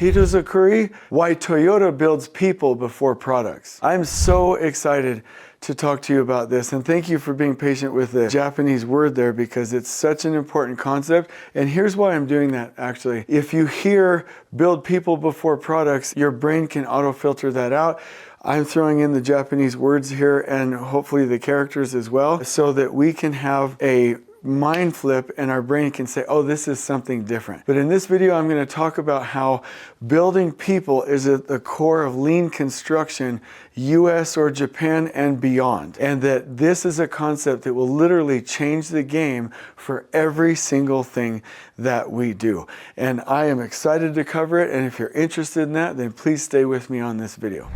Hitozukuri, why Toyota builds people before products. I'm so excited to talk to you about this, and thank you for being patient with the Japanese word there because it's such an important concept. And here's why I'm doing that actually. If you hear build people before products, your brain can auto filter that out. I'm throwing in the Japanese words here and hopefully the characters as well so that we can have a mind flip and our brain can say, oh, this is something different. But in this video, I'm going to talk about how building people is at the core of lean construction, US or Japan and beyond. And that this is a concept that will literally change the game for every single thing that we do. And I am excited to cover it. And if you're interested in that, then please stay with me on this video.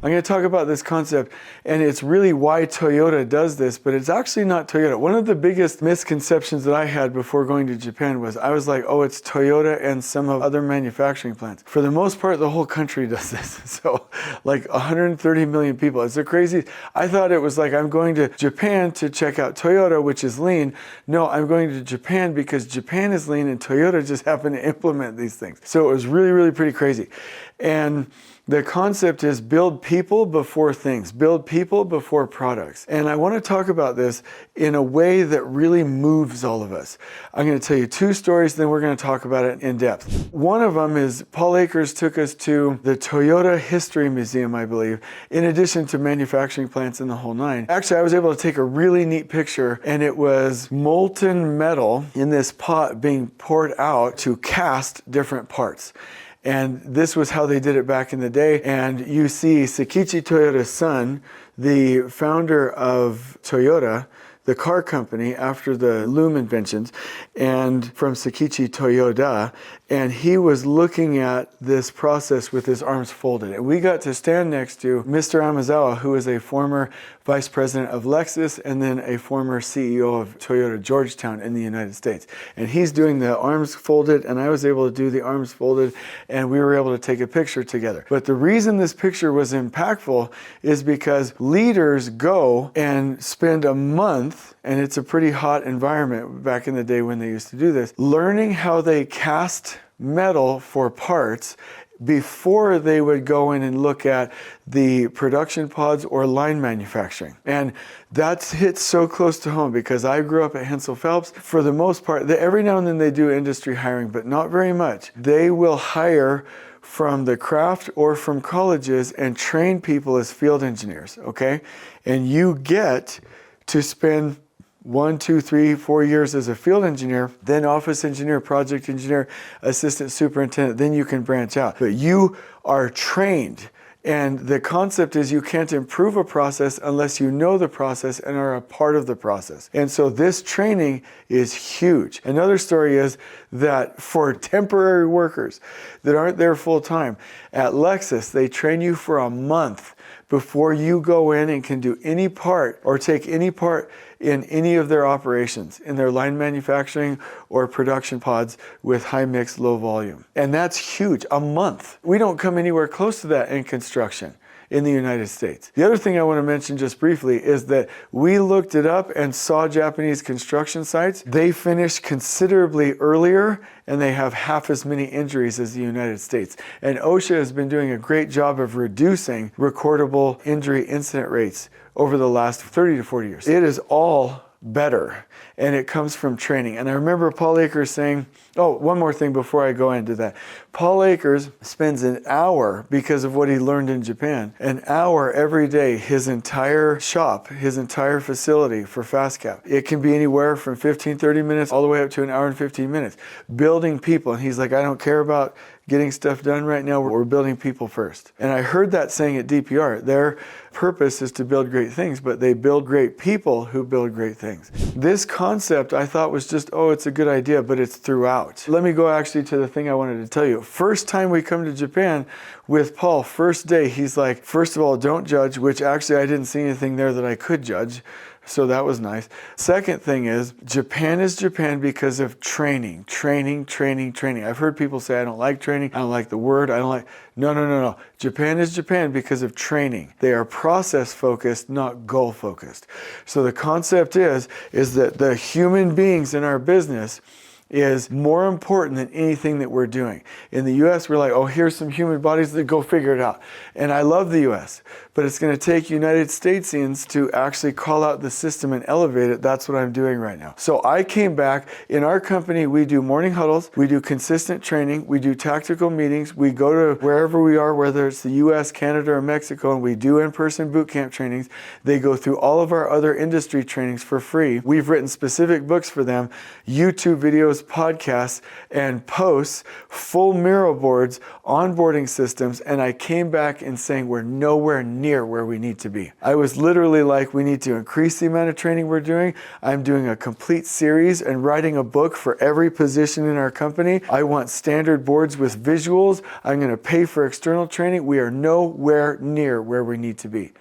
I'm going to talk about this concept, and it's really why Toyota does this, but it's actually not Toyota. One of the biggest misconceptions that I had before going to Japan was I was like, oh, it's Toyota and some of other manufacturing plants. For the most part, the whole country does this. So like 130 million people. It's a crazy, I thought it was like I'm going to Japan to check out Toyota, which is lean. No, I'm going to Japan because Japan is lean and Toyota just happened to implement these things. So it was really, really pretty crazy. And the concept is build people before things, build people before products. And I want to talk about this in a way that really moves all of us. I'm going to tell you two stories, then we're going to talk about it in depth. One of them is Paul Akers took us to the Toyota History Museum, I believe, in addition to manufacturing plants in the whole nine. Actually, I was able to take a really neat picture, and it was molten metal in this pot being poured out to cast different parts. And this was how they did it back in the day. And you see Sakichi Toyoda's son, the founder of Toyota, the car company after the loom inventions, and from Sakichi Toyoda, and he was looking at this process with his arms folded. And we got to stand next to Mr. Amazawa, who is a former vice president of Lexus and then a former CEO of Toyota Georgetown in the United States. And he's doing the arms folded, and I was able to do the arms folded, and we were able to take a picture together. But the reason this picture was impactful is because leaders go and spend a month, and it's a pretty hot environment back in the day when they used to do this, learning how they cast metal for parts before they would go in and look at the production pods or line manufacturing. And that's hit so close to home because I grew up at Hensel Phelps. For the most part, every now and then they do industry hiring, but not very much. They will hire from the craft or from colleges and train people as field engineers, okay? And you get to spend 1, 2, 3, 4 years as a field engineer, then office engineer, project engineer, assistant superintendent, then you can branch out. But you are trained. And the concept is you can't improve a process unless you know the process and are a part of the process. And so this training is huge. Another story is that for temporary workers that aren't there full time, at Lexus, they train you for a month before you go in and can do any part or take any part in any of their operations, in their line manufacturing or production pods with high mix, low volume. And that's huge, a month. We don't come anywhere close to that in construction in the United States. The other thing I want to mention just briefly is that we looked it up and saw Japanese construction sites. They finish considerably earlier and they have half as many injuries as the United States. And OSHA has been doing a great job of reducing recordable injury incident rates over the last 30 to 40 years. It is all better, and it comes from training. And I remember Paul Akers saying, oh, one more thing before I go into that. Paul Akers spends an hour, because of what he learned in Japan, an hour every day, his entire shop, his entire facility for FastCap. It can be anywhere from 15, 30 minutes all the way up to an hour and 15 minutes. Building people. And he's like, I don't care about getting stuff done right now. We're building people first. And I heard that saying at DPR. Their purpose is to build great things, but they build great people who build great things. This concept I thought was just, oh, it's a good idea, but it's throughout. Let me go actually to the thing I wanted to tell you. First time we come to Japan with Paul, first day, he's like, first of all, don't judge, which actually I didn't see anything there that I could judge. So that was nice. Second thing is Japan because of training. I've heard people say, I don't like training. I don't like the word. I don't like, no. Japan is Japan because of training. They are process focused, not goal focused. So the concept is that the human beings in our business is more important than anything that we're doing. In the US, we're like, oh, here's some human bodies that go figure it out. And I love the US, but it's going to take United Statesians to actually call out the system and elevate it. That's what I'm doing right now. So I came back. In our company, we do morning huddles, we do consistent training, we do tactical meetings, we go to wherever we are, whether it's the US, Canada, or Mexico, and we do in-person boot camp trainings. They go through all of our other industry trainings for free. We've written specific books for them, YouTube videos, podcasts, and posts, full mural boards, onboarding systems, and I came back and saying we're nowhere near where we need to be. I was literally like, we need to increase the amount of training we're doing. I'm doing a complete series and writing a book for every position in our company. I want standard boards with visuals. I'm going to pay for external training. We are nowhere near where we need to be.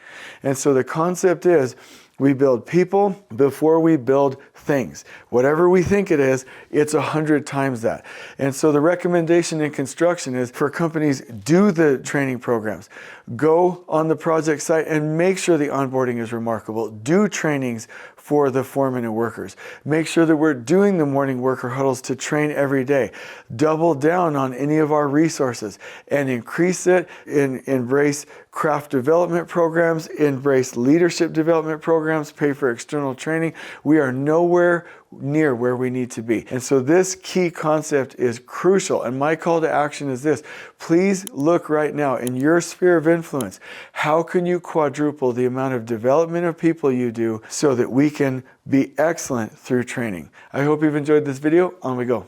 And so the concept is, we build people before we build things. Whatever we think it is, it's 100 times that. And so the recommendation in construction is for companies, do the training programs. Go on the project site and make sure the onboarding is remarkable. Do trainings for the foremen and workers. Make sure that we're doing the morning worker huddles to train every day. Double down on any of our resources and increase it, embrace craft development programs, embrace leadership development programs, pay for external training. We are nowhere near where we need to be. And so this key concept is crucial. And my call to action is this. Please look right now in your sphere of influence. How can you quadruple the amount of development of people you do so that we can be excellent through training? I hope you've enjoyed this video. On we go.